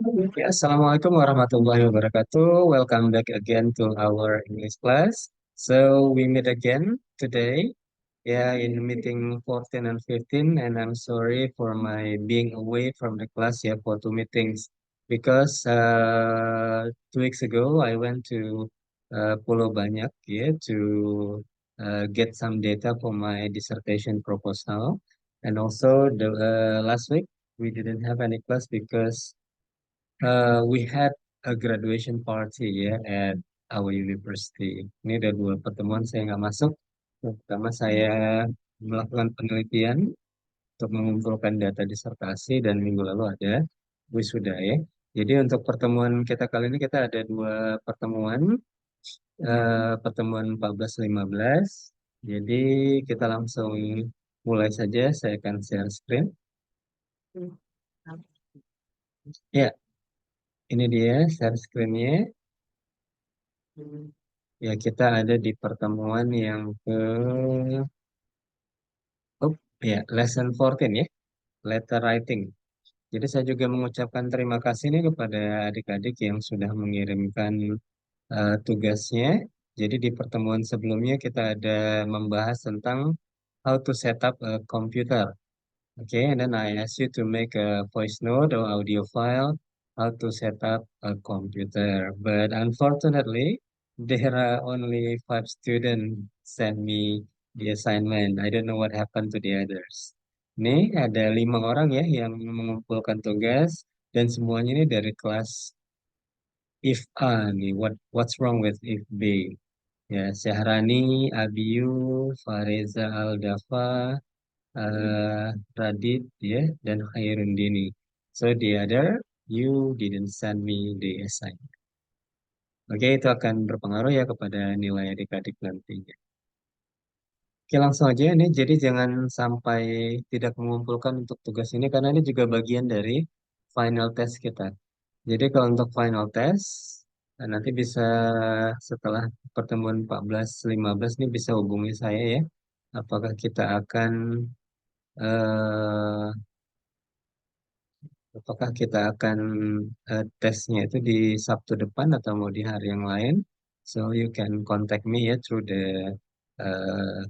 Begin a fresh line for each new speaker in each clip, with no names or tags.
Okay, Assalamualaikum warahmatullahi wabarakatuh. Welcome back again to our English class. So we meet again today, yeah, in meeting 14 and 15, and I'm sorry for my being away from the class, yeah, for two meetings because 2 weeks ago I went to Pulau Banyak, yeah, to get some data for my dissertation proposal, and also the last week we didn't have any class because we had a graduation party ya at our university. Ini ada dua pertemuan saya nggak masuk. Yang pertama saya melakukan penelitian untuk mengumpulkan data disertasi dan minggu lalu ada wisuda ya. Jadi untuk pertemuan kita kali ini kita ada dua pertemuan, pertemuan 14-15. Jadi kita langsung mulai saja. Saya akan share screen. Ya, ini dia share screen-nya. Ya, kita ada di pertemuan yang oh, ya, lesson 14 ya, letter writing. Jadi saya juga mengucapkan terima kasih nih kepada adik-adik yang sudah mengirimkan tugasnya. Jadi di pertemuan sebelumnya kita ada membahas tentang how to set up a computer. Okay, and then I ask you to make a voice note or audio file how to set up a computer. But unfortunately, there are only 5 students send me the assignment. I don't know what happened to the others. Nih ada 5 orang ya yang mengumpulkan tugas dan semuanya ini dari kelas if A nih. What's wrong with if B? Ya, Syahrani, Abiyu, Fareza Aldafa, uh, Radit ya dan Khairundini. So the other you didn't send me the assignment. Oke, itu akan berpengaruh ya kepada nilai adik-adik nantinya. Oke, langsung aja nih. Jadi jangan sampai tidak mengumpulkan untuk tugas ini karena ini juga bagian dari final test kita. Jadi kalau untuk final test nanti bisa setelah pertemuan 14-15 nih bisa hubungi saya ya. Apakah kita akan eh, apakah kita akan tesnya itu di Sabtu depan atau mau di hari yang lain? So you can contact me ya through the uh,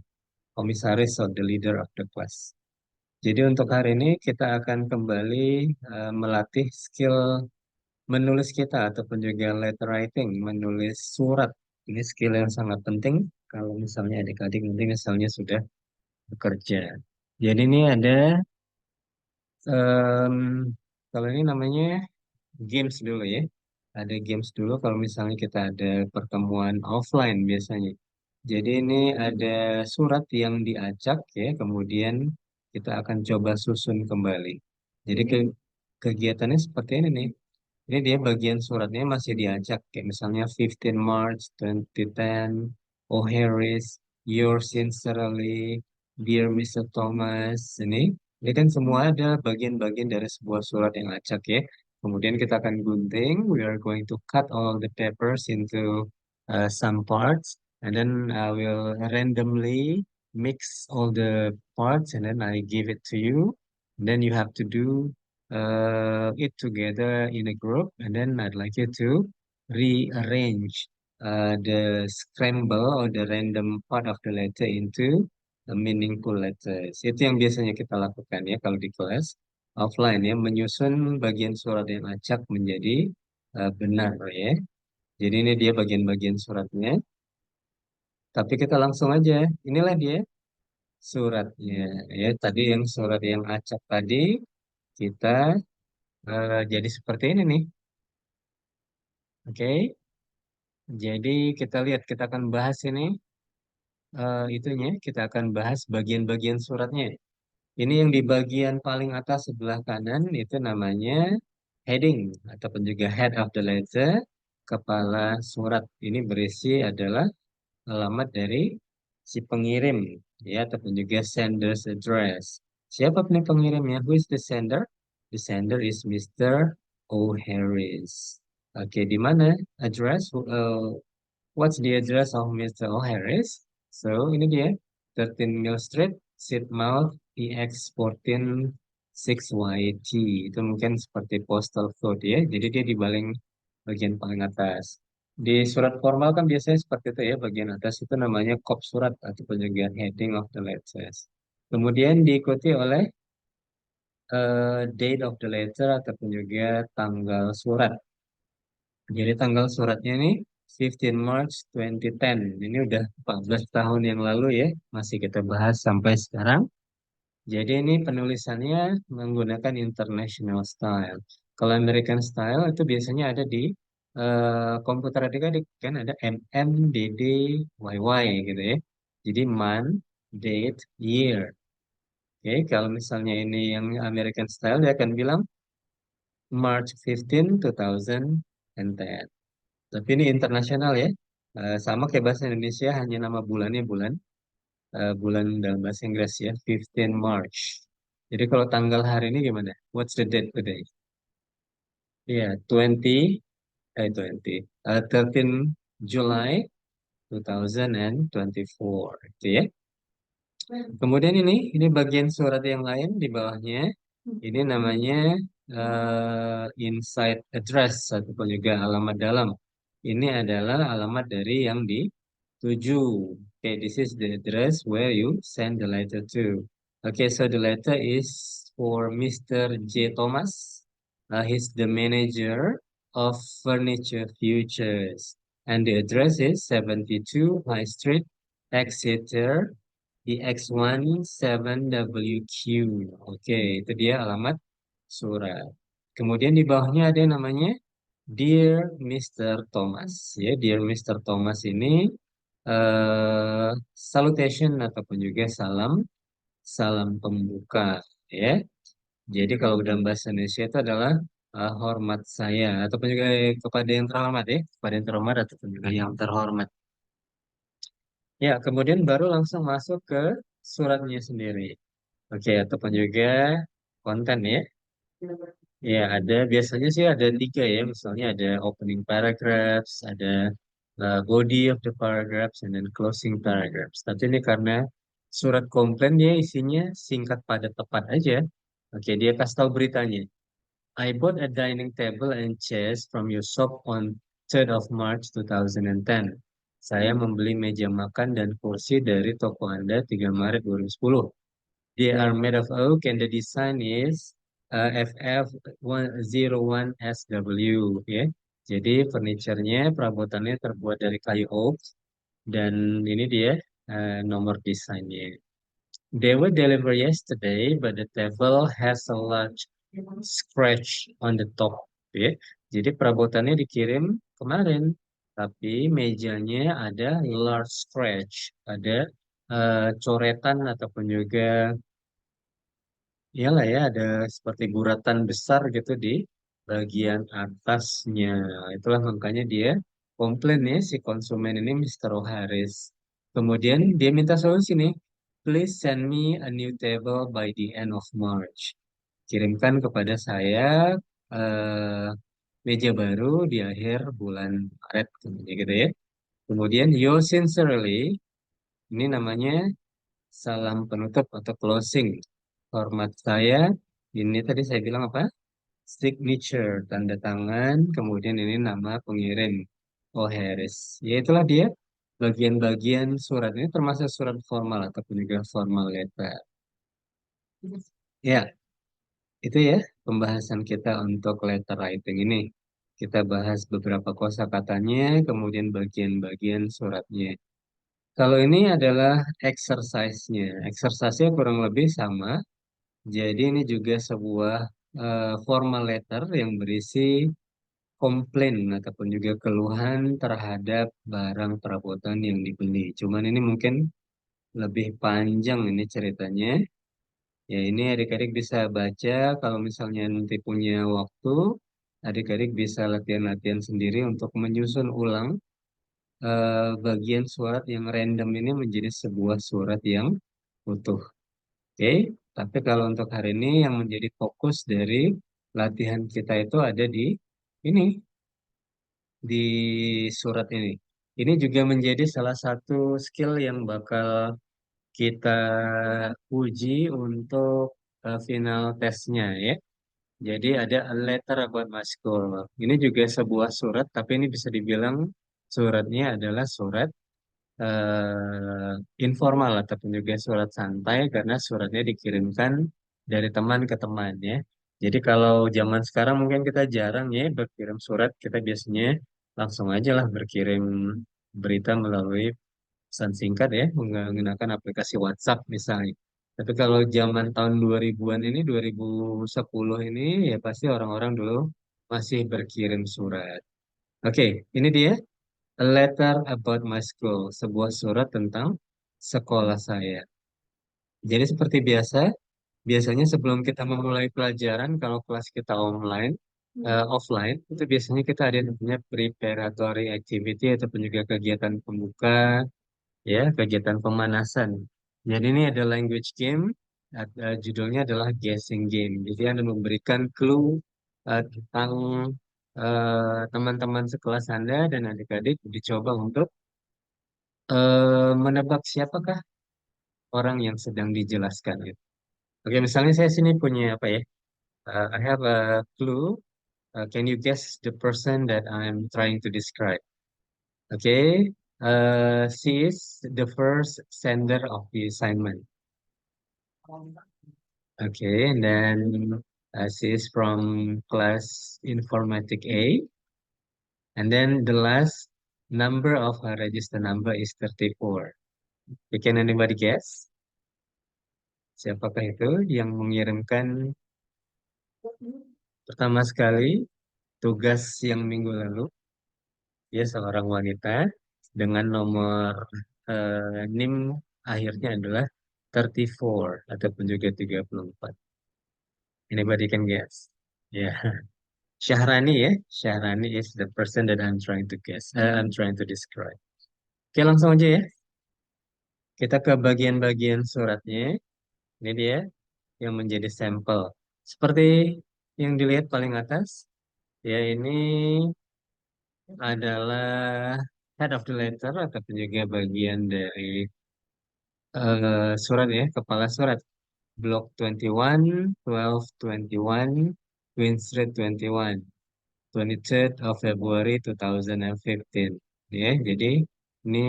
komisaris or the leader of the class. Jadi untuk hari ini kita akan kembali melatih skill menulis kita ataupun juga letter writing, menulis surat. Ini skill yang sangat penting kalau misalnya adik-adik nanti misalnya sudah bekerja. Jadi ini ada em, kalau ini namanya games dulu ya. Ada games dulu kalau misalnya kita ada pertemuan offline biasanya. Jadi ini ada surat yang diacak ya, kemudian kita akan coba susun kembali. Jadi kegiatannya seperti ini nih. Ini dia bagian suratnya masih diacak, kayak misalnya 15 March 2010, Oh Harris, Yours sincerely, Dear Mr. Thomas. Ini kan semua ada bagian-bagian dari sebuah surat yang acak ya. Kemudian kita akan gunting. We are going to cut all the papers into some parts, and then I will randomly mix all the parts, and then I give it to you. Then you have to do it together in a group, and then I'd like you to rearrange the scramble or the random part of the letter into a meaningful letters. Itu yang biasanya kita lakukan ya kalau di kelas offline ya, menyusun bagian surat yang acak menjadi benar ya. Jadi ini dia bagian-bagian suratnya. Tapi kita langsung aja. Inilah dia suratnya ya. Tadi yang surat yang acak tadi kita jadi seperti ini nih. Oke. Jadi kita lihat, kita akan bahas ini itunya. Kita akan bahas bagian-bagian suratnya. Ini yang di bagian paling atas sebelah kanan itu namanya heading ataupun juga head of the letter, kepala surat. Ini berisi adalah alamat dari si pengirim ya ataupun juga sender's address. Siapa nih pengirimnya? Who is the sender? The sender is Mr. O. Harris. Oke, di mana address? What's the address of Mr. O. Harris? So, ini dia 13 Mill Street, Sidmouth, EX 14 6YT. Itu mungkin seperti postal code ya. Jadi dia di bagian paling atas. Di surat formal kan biasanya seperti itu ya. Bagian atas itu namanya kop surat ataupun juga heading of the letters. Kemudian diikuti oleh date of the letter ataupun juga tanggal surat. Jadi tanggal suratnya ini 15 March 2010. Ini udah 14 tahun yang lalu ya. Masih kita bahas sampai sekarang. Jadi ini penulisannya menggunakan international style. Kalau American style itu biasanya ada di komputer adik-adik kan ada MM, DD, YY gitu ya. Jadi month, date, year. Oke, kalau misalnya ini yang American style dia akan bilang March 15, 2010. Tapi ini internasional ya. Sama kayak bahasa Indonesia hanya nama bulannya bulan dalam bahasa Inggris ya, 15 March. Jadi kalau tanggal hari ini gimana? What's the date today? Iya, 13 July 2024. Itu ya. Kemudian ini bagian surat yang lain di bawahnya. Ini namanya inside address ataupun juga alamat dalam. Ini adalah alamat dari yang dituju. Okay, this is the address where you send the letter to. Okay, so the letter is for Mr. J. Thomas. He's the manager of Furniture Futures. And the address is 72 High Street, Exeter, EX17WQ. Oke, itu dia alamat surat. Kemudian di bawahnya ada yang namanya Dear Mr. Thomas. Ya, Dear Mr. Thomas ini salutation ataupun juga salam salam pembuka. Ya, jadi kalau dalam bahasa Indonesia itu adalah hormat saya ataupun juga kepada yang terhormat ya, kepada yang terhormat ataupun juga yang terhormat. Ya, kemudian baru langsung masuk ke suratnya sendiri. Oke, ataupun juga konten ya. Ya, biasanya sih ada tiga ya. Misalnya ada opening paragraphs, ada body of the paragraphs, and then closing paragraphs. Tapi ini karena surat komplain dia isinya singkat padat tepat aja. Oke, dia kasih tahu beritanya. I bought a dining table and chairs from your shop on 3rd of March 2010. Saya membeli meja makan dan kursi dari toko Anda 3 Maret 2010. They are made of oak and the design is FF101SW ya. Jadi furniturnya perabotannya terbuat dari kayu oak dan ini dia nomor desainnya. They were delivered yesterday, but the table has a large scratch on the top. Ya. Jadi perabotannya dikirim kemarin, tapi mejanya ada large scratch, ada coretan ataupun juga iyalah ya ada seperti guratan besar gitu di bagian atasnya. Itulah makanya dia komplain ya si konsumen ini Mr. O'Harris. Kemudian dia minta solusi nih. Please send me a new table by the end of March. Kirimkan kepada saya eh, meja baru di akhir bulan Maret gitu ya. Kemudian yours sincerely, ini namanya salam penutup atau closing. Format saya, ini tadi saya bilang apa? Signature, tanda tangan, kemudian ini nama pengirim. Oh, Harris. Ya itulah dia bagian-bagian surat ini termasuk surat formal ataupun juga formal letter. Ya, itu ya pembahasan kita untuk letter writing ini. Kita bahas beberapa kosakatanya, kemudian bagian-bagian suratnya. Kalau ini adalah exercise-nya. Exercise-nya kurang lebih sama. Jadi ini juga sebuah formal letter yang berisi komplain ataupun juga keluhan terhadap barang perabotan yang dibeli. Cuman ini mungkin lebih panjang ini ceritanya. Ya ini adik-adik bisa baca kalau misalnya nanti punya waktu, adik-adik bisa latihan-latihan sendiri untuk menyusun ulang bagian surat yang random ini menjadi sebuah surat yang utuh. Oke, tapi kalau untuk hari ini yang menjadi fokus dari latihan kita itu ada di ini, di surat ini. Ini juga menjadi salah satu skill yang bakal kita uji untuk final tesnya ya. Jadi ada a letter about my school. Ini juga sebuah surat, tapi ini bisa dibilang suratnya adalah surat eh, informal ataupun juga surat santai karena suratnya dikirimkan dari teman ke teman ya. Jadi kalau zaman sekarang mungkin kita jarang ya berkirim surat, kita biasanya langsung aja lah berkirim berita melalui pesan singkat ya, menggunakan aplikasi WhatsApp misalnya. Tapi kalau zaman tahun 2000-an ini, 2010 ini ya pasti orang-orang dulu masih berkirim surat. Oke, ini dia. A letter about my school, sebuah surat tentang sekolah saya. Jadi seperti biasa, biasanya sebelum kita memulai pelajaran, kalau kelas kita online, offline, itu biasanya kita ada yang namanya preparatory activity ataupun juga kegiatan pembuka, ya, kegiatan pemanasan. Jadi ini ada language game, judulnya adalah guessing game. Jadi Anda memberikan clue tentang teman-teman sekelas Anda dan adik-adik dicoba untuk menebak siapakah orang yang sedang dijelaskan gitu. Oke, misalnya saya sini punya apa ya? I have a clue. Can you guess the person that I'm trying to describe? Okay, she is the first sender of the assignment. Okay, and then she is from class Informatic A. And then the last number of her register number is 34. Can anybody guess? Siapakah itu yang mengirimkan pertama sekali tugas yang minggu lalu? Dia seorang wanita dengan nomor NIM akhirnya adalah 34 ataupun juga 34. Anybody can guess? Ya, Syahrani ya. Syahrani is the person that I'm trying to guess. I'm trying to describe. Oke, langsung aja ya. Kita ke bagian-bagian suratnya. Ini dia yang menjadi sampel. Seperti yang dilihat paling atas, ya ini adalah head of the letter ataupun juga bagian dari surat ya, kepala surat. Block 21, 12, 21, Queen Street 21, 23rd of February 2015. Ya, jadi ini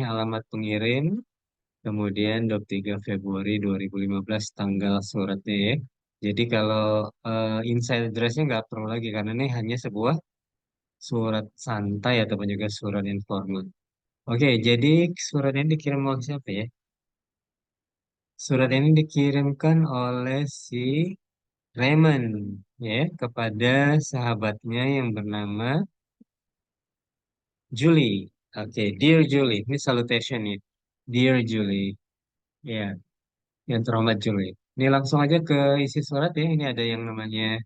alamat pengirim, kemudian 23 Februari 2015 tanggal suratnya ya. Jadi kalau inside address-nya nggak perlu lagi karena ini hanya sebuah surat santai ataupun juga surat informal. Oke, jadi surat ini dikirim oleh siapa ya? Surat ini dikirimkan oleh si Raymond ya kepada sahabatnya yang bernama Julie. Oke, Dear Julie, ini salutation nih. Dear Julie, ya, yang terhormat Julie. Ini langsung aja ke isi surat ya. Ini ada yang namanya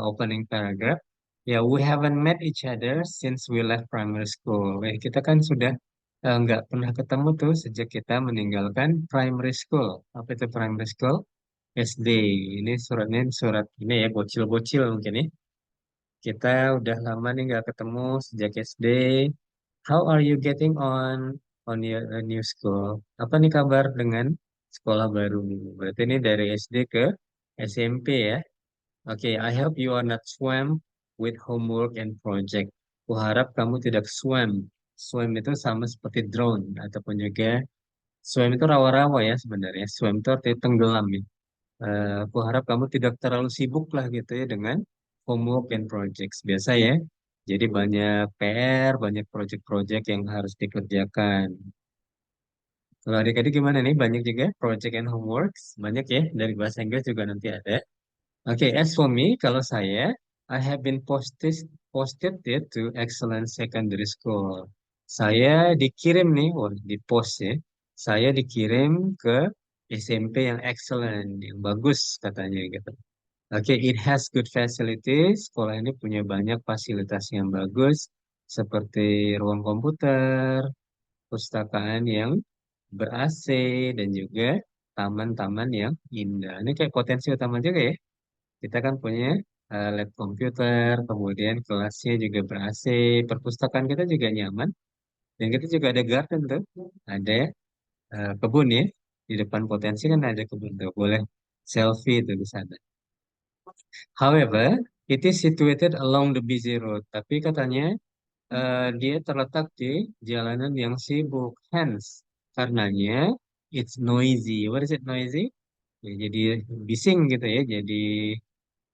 opening paragraph. Ya, we haven't met each other since we left primary school. Kita kan sudah nggak pernah ketemu tuh sejak kita meninggalkan primary school. Apa itu primary school? SD. Ini suratnya surat ini ya, bocil-bocil mungkin ya. Kita udah lama nih nggak ketemu sejak SD. How are you getting on your new school? Apa nih kabar dengan sekolah baru? Berarti ini dari SD ke SMP ya. Oke, I hope you are not swamped with homework and project. Kuharap kamu tidak swam. Swam itu sama seperti drone ataupun juga swam itu rawa-rawa ya sebenarnya. Swam itu artinya tenggelam ya. Aku harap kamu tidak terlalu sibuk lah gitu ya dengan homework and projects. Biasa ya. Jadi banyak PR, banyak project-project yang harus dikerjakan. Kalau adik-adik gimana nih? Banyak juga project and homeworks. Banyak ya. Dari bahasa Inggris juga nanti ada. Oke, as for me, kalau saya, I have been posted it to Excellent Secondary School. Saya dikirim nih, wah, di post ya. Saya dikirim ke SMP yang excellent, yang bagus katanya gitu. Oke, it has good facilities. Sekolah ini punya banyak fasilitas yang bagus, seperti ruang komputer, pustakaan yang ber-AC, dan juga taman-taman yang indah. Ini kayak potensi utama juga ya. Kita kan punya lab komputer, kemudian kelasnya juga ber-AC, perpustakaan kita juga nyaman, dan kita juga ada garden tuh, ada kebun ya. Di depan potensi kan ada kebun tuh, boleh. selfie itu di sana. However, it is situated along the busy road. Tapi katanya dia terletak di jalanan yang sibuk. Hence, karenanya it's noisy. What is it noisy? Ya, jadi bising gitu ya, jadi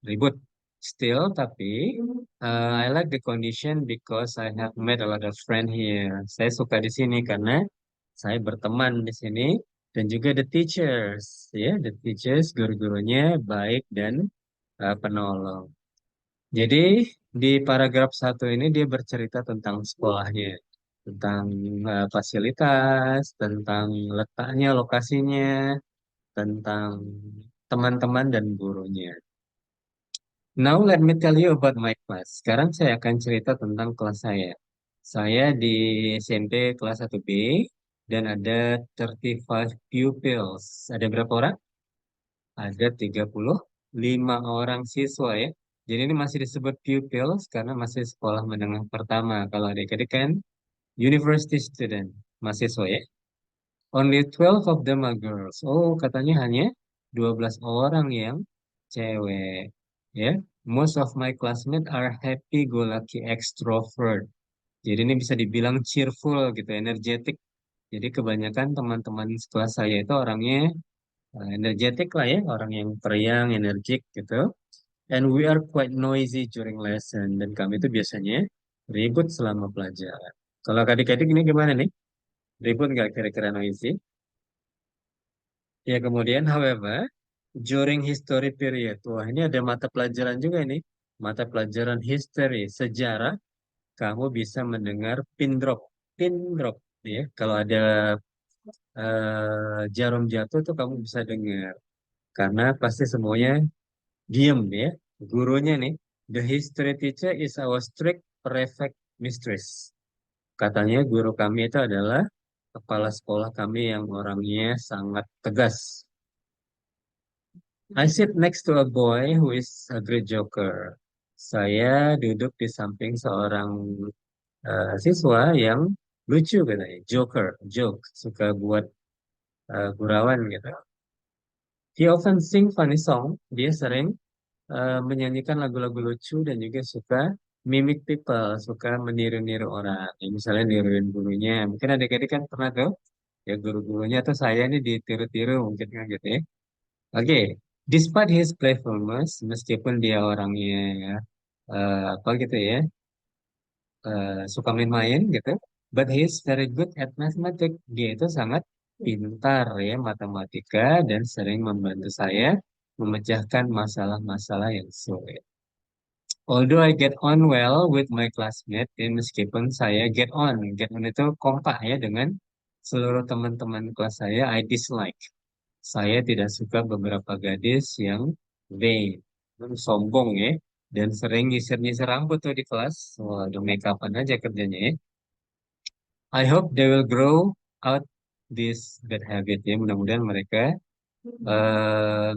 ribut. Still, tapi I like the condition because I have met a lot of friend here. Saya suka di sini karena saya berteman di sini dan juga the teachers, ya, the teachers, guru-gurunya baik dan penolong. Jadi di paragraf satu ini dia bercerita tentang sekolahnya, tentang fasilitas, tentang letaknya, lokasinya, tentang teman-teman dan gurunya. Now let me tell you about my class. Sekarang saya akan cerita tentang kelas saya. Saya di SMP kelas 1B dan ada 35 pupils. Ada berapa orang? Ada 35 orang siswa ya. Jadi ini masih disebut pupils karena masih sekolah menengah pertama. Kalau adik-adik kan university student, mahasiswa ya. Only 12 of them are girls. Oh, katanya hanya 12 orang yang cewek. Ya, most of my classmates are happy-go-lucky extrovert. Jadi ini bisa dibilang cheerful gitu, energetic. Jadi kebanyakan teman-teman sekelas saya itu orangnya energetic lah ya, orang yang periang, energik gitu. And we are quite noisy during lesson. Dan kami itu biasanya ribut selama pelajaran. Kalau adik-adik ini gimana nih? Ribut nggak kira-kira noisy? Ya kemudian, however, during history period, wah ini ada mata pelajaran juga nih, mata pelajaran history, sejarah, kamu bisa mendengar pin drop, ya. Kalau ada jarum jatuh tuh kamu bisa dengar, karena pasti semuanya diem ya. Gurunya nih, the history teacher is our strict prefect mistress. Katanya guru kami itu adalah kepala sekolah kami yang orangnya sangat tegas. I sit next to a boy who is a great joker. Saya duduk di samping seorang siswa yang lucu katanya, joker, joke, suka buat gurauan gitu. He often sing funny song. Dia sering menyanyikan lagu-lagu lucu dan juga suka mimic people, suka meniru-niru orang. Ya, misalnya niruin gurunya. Mungkin adik-adik kan pernah tuh, ya guru-gurunya atau saya ini ditiru-tiru mungkin kan gitu ya. Oke, despite his playfulness, meskipun dia orangnya ya, apa gitu ya, suka main-main gitu, but he is very good at mathematics. Dia itu sangat pintar ya matematika dan sering membantu saya memecahkan masalah-masalah yang sulit. Although I get on well with my classmate, ya meskipun saya get on itu kompak ya dengan seluruh teman-teman kelas saya, I dislike. Saya tidak suka beberapa gadis yang vain, sombong ya, dan sering nyisir-nyisir rambut tuh di kelas. Wah, udah make upan aja kerjanya ya. I hope they will grow out this bad habit ya. Mudah-mudahan mereka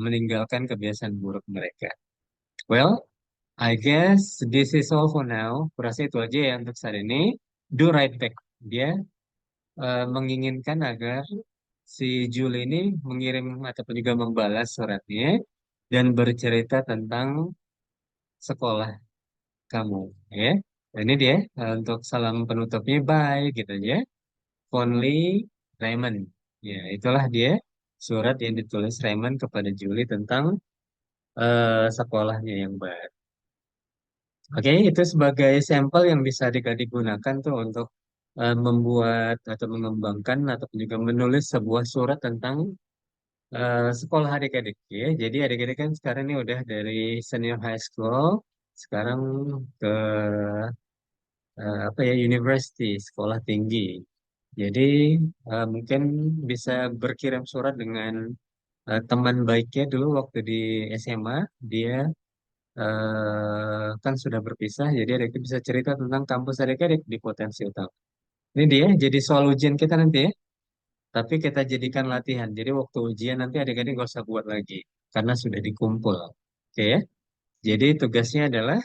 meninggalkan kebiasaan buruk mereka. Well, I guess this is all for now. Kurasa itu aja ya untuk saat ini. Do right back. Dia menginginkan agar si Juli ini mengirim ataupun juga membalas suratnya dan bercerita tentang sekolah kamu, ya. Dan ini dia untuk salam penutupnya, bye gitu ya. Only Raymond. Ya, itulah dia surat yang ditulis Raymond kepada Julie tentang sekolahnya yang baru. Oke, itu sebagai sampel yang bisa adik-adik gunakan tuh untuk membuat atau mengembangkan atau juga menulis sebuah surat tentang sekolah adik-adik ya. Jadi adik-adik kan sekarang ini udah dari senior high school, sekarang ke apa ya university, sekolah tinggi. Jadi mungkin bisa berkirim surat dengan teman baiknya dulu waktu di SMA, dia kan sudah berpisah, jadi adik-adik bisa cerita tentang kampus adik-adik di potensi utama. Ini dia jadi soal ujian kita nanti ya. Tapi kita jadikan latihan. Jadi waktu ujian nanti adik-adik nggak usah buat lagi. Karena sudah dikumpul. Oke ya. Jadi tugasnya adalah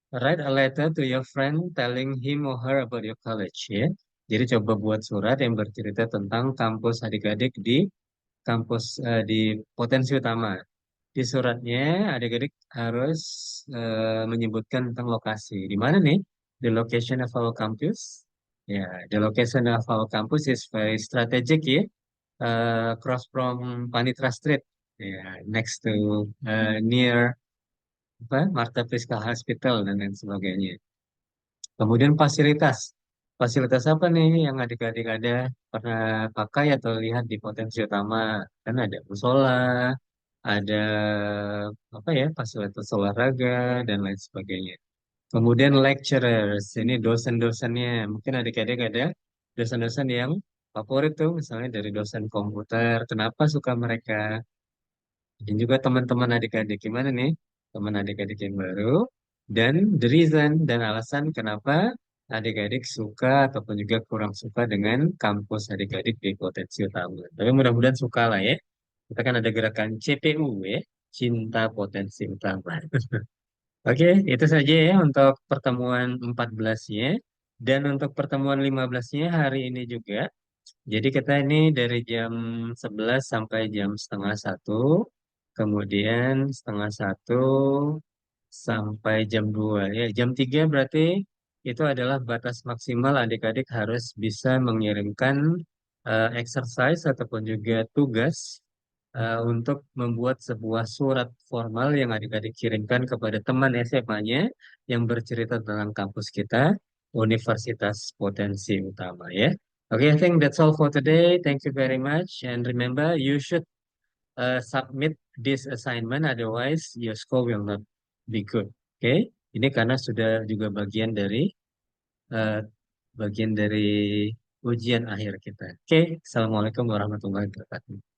write a letter to your friend telling him or her about your college ya. Jadi coba buat surat yang bercerita tentang kampus adik-adik di kampus di potensi utama. di suratnya adik-adik harus menyebutkan tentang lokasi. Di mana nih? The location of our campus. Ya, the location of our campus is very strategic ya. Cross from Panitra Street. Ya, next to near apa? Marta Friska Hospital dan lain sebagainya. Kemudian fasilitas. Fasilitas apa nih yang adik-adik ada pernah pakai atau lihat di potensi utama? Kan ada musola, ada apa ya, fasilitas olahraga dan lain sebagainya. Kemudian lecturers, ini dosen-dosennya. Mungkin adik-adik ada dosen-dosen yang favorit tuh, misalnya dari dosen komputer. Kenapa suka mereka? Dan juga teman-teman adik-adik gimana nih? Teman adik-adik yang baru. Dan the reason dan alasan kenapa adik-adik suka ataupun juga kurang suka dengan kampus adik-adik di potensi utama. Tapi mudah-mudahan suka lah ya. Kita kan ada gerakan CPU ya, cinta potensi utama. Oke, itu saja ya untuk pertemuan 14-nya. Dan untuk pertemuan 15-nya hari ini juga. Jadi kita ini dari jam 11 sampai jam setengah satu, kemudian setengah satu sampai jam 2 ya. Jam 3 berarti itu adalah batas maksimal adik-adik harus bisa mengirimkan exercise ataupun juga tugas untuk membuat sebuah surat formal yang adik-adik kirimkan kepada teman SMA-nya yang bercerita tentang kampus kita, Universitas Potensi Utama ya. Okay, I think that's all for today. Thank you very much. And remember, you should submit this assignment, otherwise your score will not be good. Okay, ini karena sudah juga uh, bagian dari ujian akhir kita. Oke, Assalamualaikum warahmatullahi wabarakatuh.